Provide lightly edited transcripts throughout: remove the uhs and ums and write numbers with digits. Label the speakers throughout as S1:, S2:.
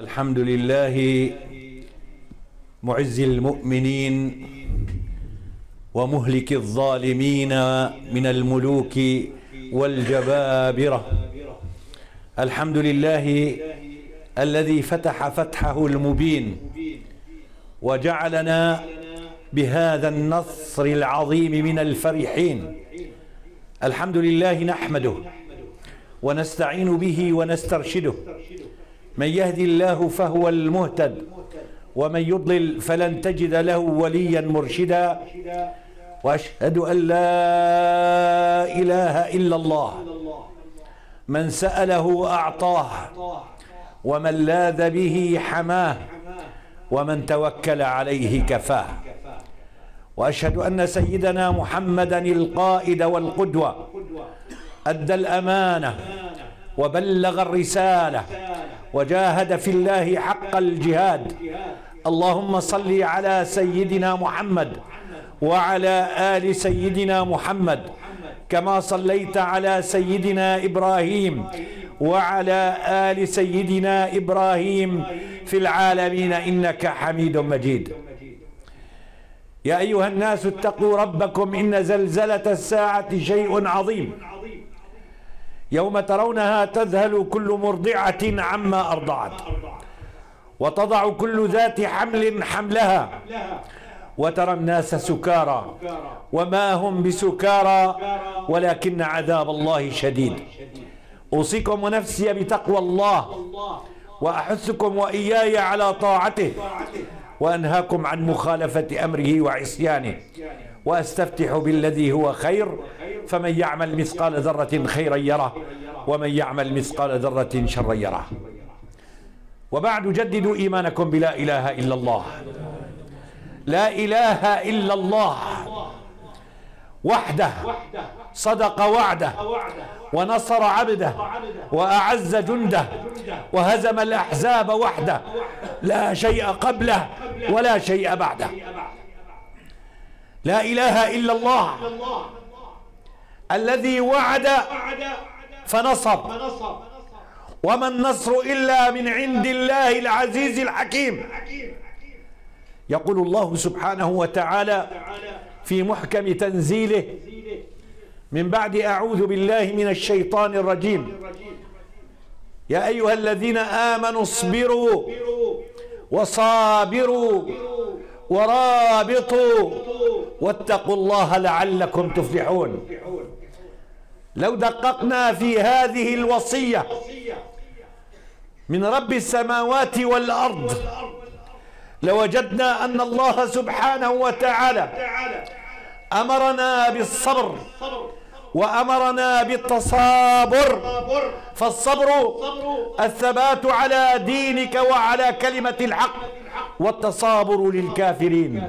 S1: الحمد لله معز المؤمنين ومهلك الظالمين من الملوك والجبابرة. الحمد لله الذي فتح فتحه المبين وجعلنا بهذا النصر العظيم من الفرحين. الحمد لله نحمده ونستعين به ونسترشده، من يهدي الله فهو المهتد ومن يضلل فلن تجد له وليا مرشدا. وأشهد أن لا إله إلا الله، من سأله أعطاه ومن لاذ به حماه ومن توكل عليه كفاه. وأشهد أن سيدنا محمدا القائد والقدوة أدى الأمانة وبلغ الرسالة وجاهد في الله حق الجهاد. اللهم صل على سيدنا محمد وعلى آل سيدنا محمد كما صليت على سيدنا إبراهيم وعلى آل سيدنا إبراهيم في العالمين إنك حميد مجيد. يا أيها الناس اتقوا ربكم، إن زلزلة الساعة شيء عظيم، يوم ترونها تذهل كل مرضعة عما أرضعت وتضع كل ذات حمل حملها وترى الناس سكارى وما هم بسكارى ولكن عذاب الله شديد. أوصيكم ونفسي بتقوى الله وأحثكم وإياي على طاعته وأنهاكم عن مخالفة أمره وعصيانه، وأستفتح بالذي هو خير، فمن يعمل مثقال ذرة خيرا يره ومن يعمل مثقال ذرة شرا يره. وبعد، جددوا إيمانكم بلا إله إلا الله. لا إله إلا الله وحده صدق وعده ونصر عبده وأعز جنده وهزم الأحزاب وحده، لا شيء قبله ولا شيء بعده. لا إله إلا الله الذي وعد فنصر، وما النصر إلا من عند الله العزيز الحكيم. يقول الله سبحانه وتعالى في محكم تنزيله من بعد أعوذ بالله من الشيطان الرجيم: يا أيها الذين آمنوا اصبروا وصابروا ورابطوا واتقوا الله لعلكم تفلحون. لو دققنا في هذه الوصية من رب السماوات والأرض لوجدنا أن الله سبحانه وتعالى أمرنا بالصبر وأمرنا بالتصابر. فالصبر الثبات على دينك وعلى كلمة الحق، والتصابر للكافرين.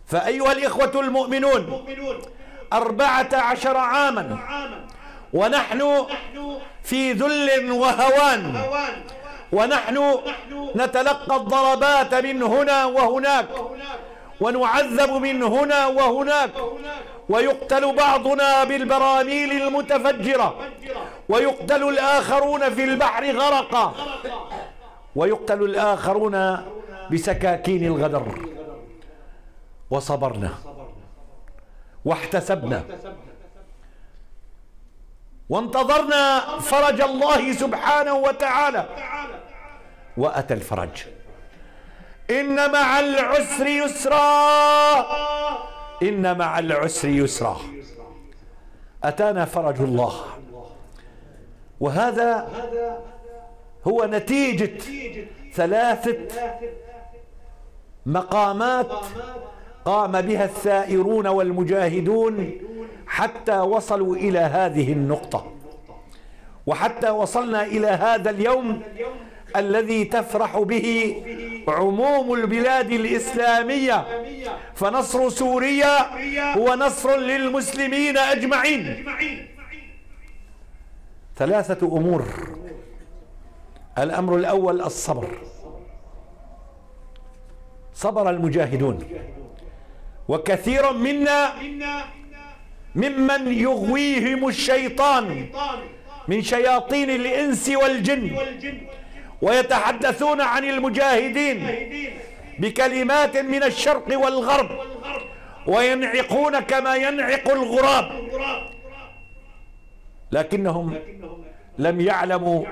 S1: فأيها الإخوة المؤمنون، 14 عاما ونحن في ذل وهوان، ونحن نتلقى الضربات من هنا وهناك، ونعذب من هنا وهناك، ويقتل بعضنا بالبراميل المتفجرة، ويقتل الآخرون في البحر غرقا، ويقتل الآخرون بسكاكين الغدر. وصبرنا واحتسبنا وانتظرنا فرج الله سبحانه وتعالى، وأتى الفرج. إن مع العسر يسرا، إن مع العسر يسرا. أتانا فرج الله، وهذا هو نتيجة 3 مقامات قام بها الثائرون والمجاهدون حتى وصلوا إلى هذه النقطة، وحتى وصلنا إلى هذا اليوم الذي تفرح به عموم البلاد الإسلامية. فنصر سوريا هو نصر للمسلمين أجمعين. 3 أمور. الأمر الأول الصبر. صبر المجاهدون، وكثير منا ممن يغويهم الشيطان من شياطين الإنس والجن ويتحدثون عن المجاهدين بكلمات من الشرق والغرب وينعقون كما ينعق الغراب، لكنهم لم يعلموا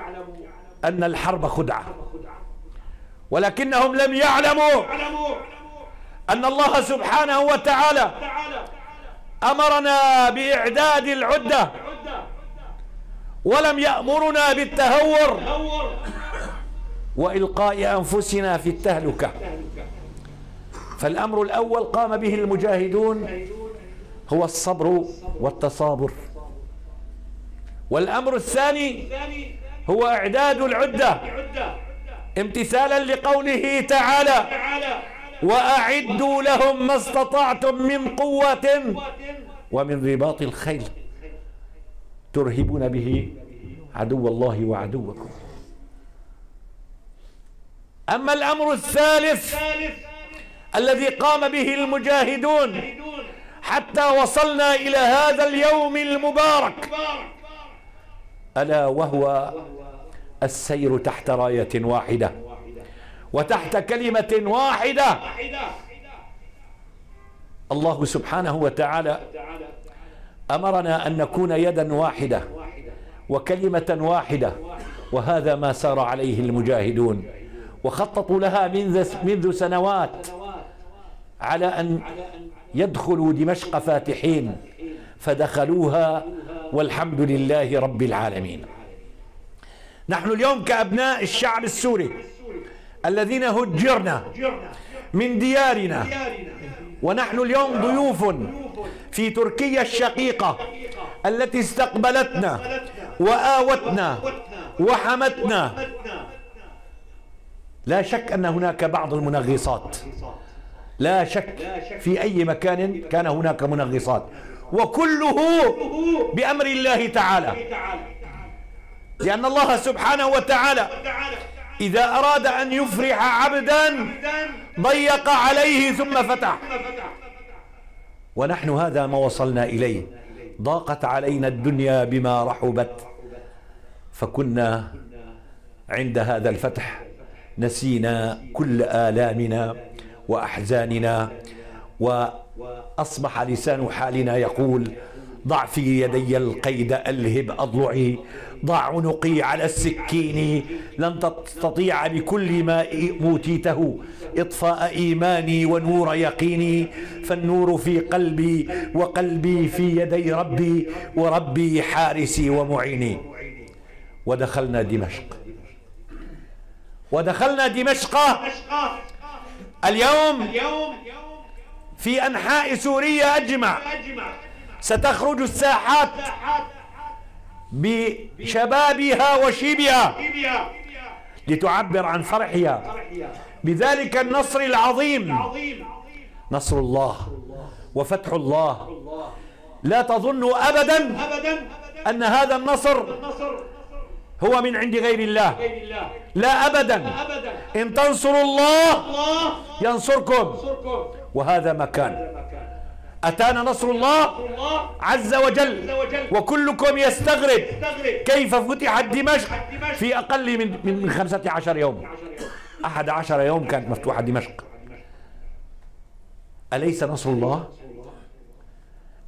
S1: أن الحرب خدعة، ولكنهم لم يعلموا أن الله سبحانه وتعالى أمرنا بإعداد العدة ولم يأمرنا بالتهور وإلقاء أنفسنا في التهلكة. فالأمر الأول قام به المجاهدون هو الصبر والتصابر، والأمر الثاني هو إعداد العدة امتثالا لقوله تعالى: وأعدوا لهم ما استطعتم من قوة ومن رباط الخيل ترهبون به عدو الله وعدوكم. أما الأمر الثالث الذي قام به المجاهدون حتى وصلنا إلى هذا اليوم المبارك، ألا وهو السير تحت راية واحدة وتحت كلمة واحدة. الله سبحانه وتعالى أمرنا أن نكون يدا واحدة وكلمة واحدة، وهذا ما سار عليه المجاهدون، وخططوا لها منذ سنوات على أن يدخلوا دمشق فاتحين، فدخلوها والحمد لله رب العالمين. نحن اليوم كأبناء الشعب السوري الذين هجرنا من ديارنا، ونحن اليوم ضيوف في تركيا الشقيقة التي استقبلتنا وآوتنا وحمتنا، لا شك أن هناك بعض المنغصات، لا شك في أي مكان كان هناك منغصات، وكله بأمر الله تعالى، لأن الله سبحانه وتعالى إذا أراد أن يفرح عبدا ضيق عليه ثم فتح، ونحن هذا ما وصلنا إليه. ضاقت علينا الدنيا بما رحبت، فكنا عند هذا الفتح نسينا كل آلامنا وأحزاننا، وأصبح لسان حالنا يقول: ضع في يدي القيد ألهب أضلعي، ضع عنقي على السكين، لن تستطيع بكل ما أوتيته إطفاء إيماني ونور يقيني، فالنور في قلبي وقلبي في يدي ربي، وربي حارسي ومعيني. ودخلنا دمشق اليوم في أنحاء سوريا أجمع ستخرج الساحات بشبابها وشيبها لتعبر عن فرحها بذلك النصر العظيم، نصر الله وفتح الله. لا تظنوا أبدا أن هذا النصر هو من عند غير الله، لا أبدا. إن تنصروا الله ينصركم، وهذا مكان أتانا نصر الله عز وجل، وكلكم يستغرب كيف فتحت دمشق في أقل من 15 يوم. 11 يوم كانت مفتوحة دمشق. أليس نصر الله؟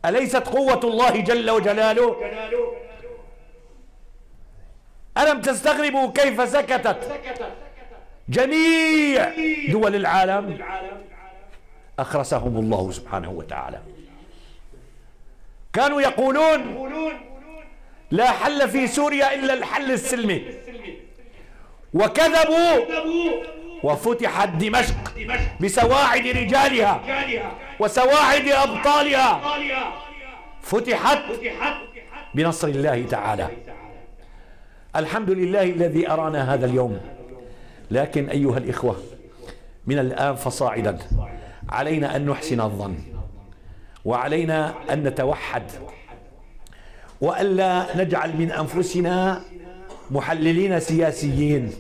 S1: أليست قوة الله جل وجلاله؟ ألم تستغربوا كيف سكتت جميع دول العالم؟ أخرسهم الله سبحانه وتعالى. كانوا يقولون لا حل في سوريا إلا الحل السلمي، وكذبوا، وفتحت دمشق بسواعد رجالها وسواعد أبطالها، فتحت بنصر الله تعالى. الحمد لله الذي أرانا هذا اليوم. لكن أيها الإخوة، من الآن فصاعدا علينا أن نحسن الظن، وعلينا أن نتوحد، وألا نجعل من أنفسنا محللين سياسيين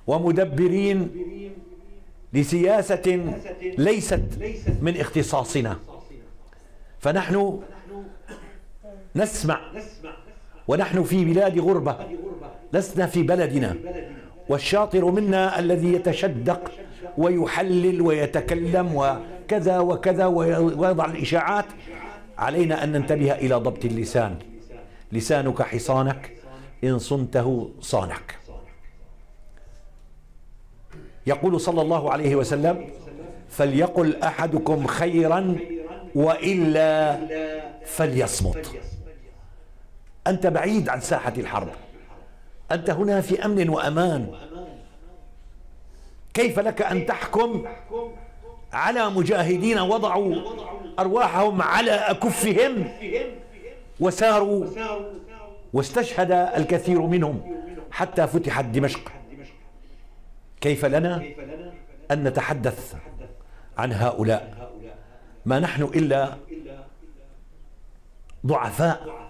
S1: ومدبرين لسياسة ليست من اختصاصنا. فنحن نسمع ونحن في بلاد غربة، لسنا في بلدنا. والشاطر منا الذي يتشدق ويحلل ويتكلم وكذا وكذا ويضع الإشاعات. علينا أن ننتبه إلى ضبط اللسان. لسانك حصانك، إن صنته صانك. يقول صلى الله عليه وسلم: فليقل أحدكم خيرا وإلا فليصمت. أنت بعيد عن ساحة الحرب، أنت هنا في أمن وأمان. كيف لك أن تحكم على مجاهدين وضعوا أرواحهم على أكفهم وساروا واستشهد الكثير منهم حتى فتحت دمشق؟ كيف لنا أن نتحدث عن هؤلاء؟ ما نحن إلا ضعفاء،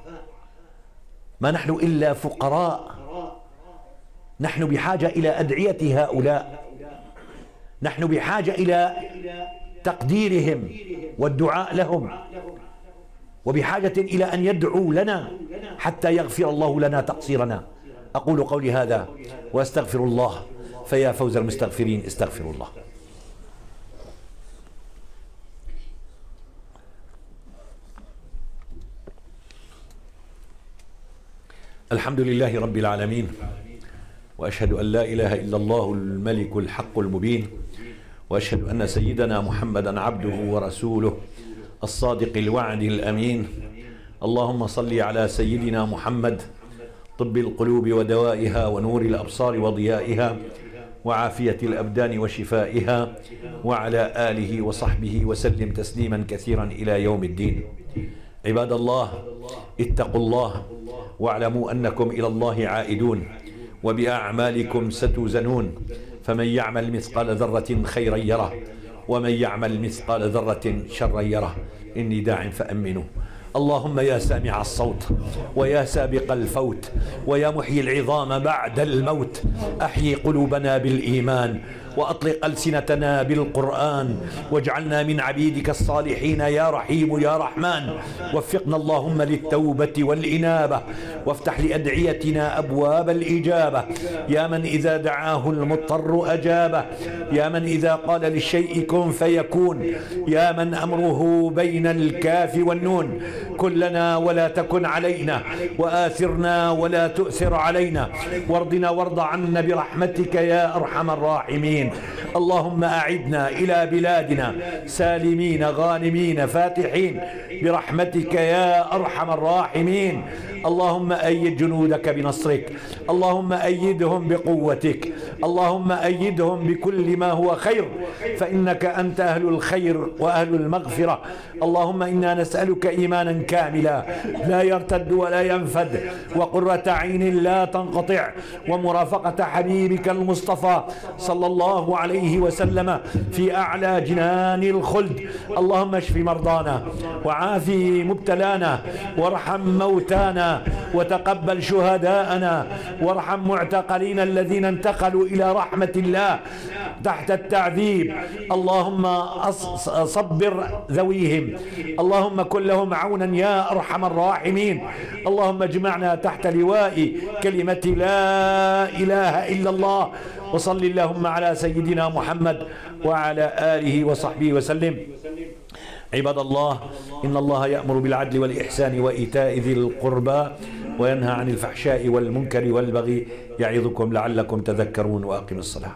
S1: ما نحن إلا فقراء. نحن بحاجة إلى أدعية هؤلاء، نحن بحاجة إلى تقديرهم والدعاء لهم، وبحاجة إلى أن يدعوا لنا حتى يغفر الله لنا تقصيرنا. أقول قولي هذا وأستغفر الله، فيا فوز المستغفرين، استغفروا الله. الحمد لله رب العالمين، وأشهد أن لا إله إلا الله الملك الحق المبين، وأشهد أن سيدنا محمدا عبده ورسوله الصادق الوعد الأمين. اللهم صل على سيدنا محمد طب القلوب ودوائها ونور الأبصار وضيائها وعافية الأبدان وشفائها، وعلى آله وصحبه وسلم تسليما كثيرا إلى يوم الدين. عباد الله، اتقوا الله واعلموا أنكم إلى الله عائدون، وبأعمالكم ستوزنون. فمن يعمل مثقال ذرة خيرا يره، ومن يعمل مثقال ذرة شرا يره. إني داع فأمنوا. اللهم يا سامع الصوت، ويا سابق الفوت، ويا محيي العظام بعد الموت، أحيي قلوبنا بالإيمان، وأطلق ألسنتنا بالقرآن، واجعلنا من عبيدك الصالحين يا رحيم يا رحمن. وفقنا اللهم للتوبة والإنابة، وافتح لأدعيتنا أبواب الإجابة. يا من إذا دعاه المضطر أجابه، يا من إذا قال للشيء كن فيكون، يا من أمره بين الكاف والنون. كن لنا ولا تكن علينا، وآثرنا ولا تؤثر علينا، وارضنا وارض عنا برحمتك يا أرحم الراحمين. اللهم أعدنا إلى بلادنا سالمين غانمين فاتحين برحمتك يا أرحم الراحمين. اللهم أيد جنودك بنصرك، اللهم أيدهم بقوتك، اللهم أيدهم بكل ما هو خير، فإنك أنت أهل الخير وأهل المغفرة. اللهم إنا نسألك إيمانا كاملا لا يرتد ولا ينفد، وقرة عين لا تنقطع، ومرافقة حبيبك المصطفى صلى الله عليه وسلم في أعلى جنان الخلد. اللهم اشف مرضانا، وعافي مبتلانا، وارحم موتانا، وتقبل شهداءنا، وارحم معتقلين الذين انتقلوا إلى رحمة الله تحت التعذيب. اللهم صبر ذويهم، اللهم كن لهم عونا يا أرحم الراحمين. اللهم اجمعنا تحت لواء كلمة لا إله إلا الله. وصل اللهم على سيدنا محمد وعلى آله وصحبه وسلم. عباد الله، إن الله يأمر بالعدل والإحسان وإيتاء ذي القربى، وينهى عن الفحشاء والمنكر والبغي، يعظكم لعلكم تذكرون. وأقم الصلاة.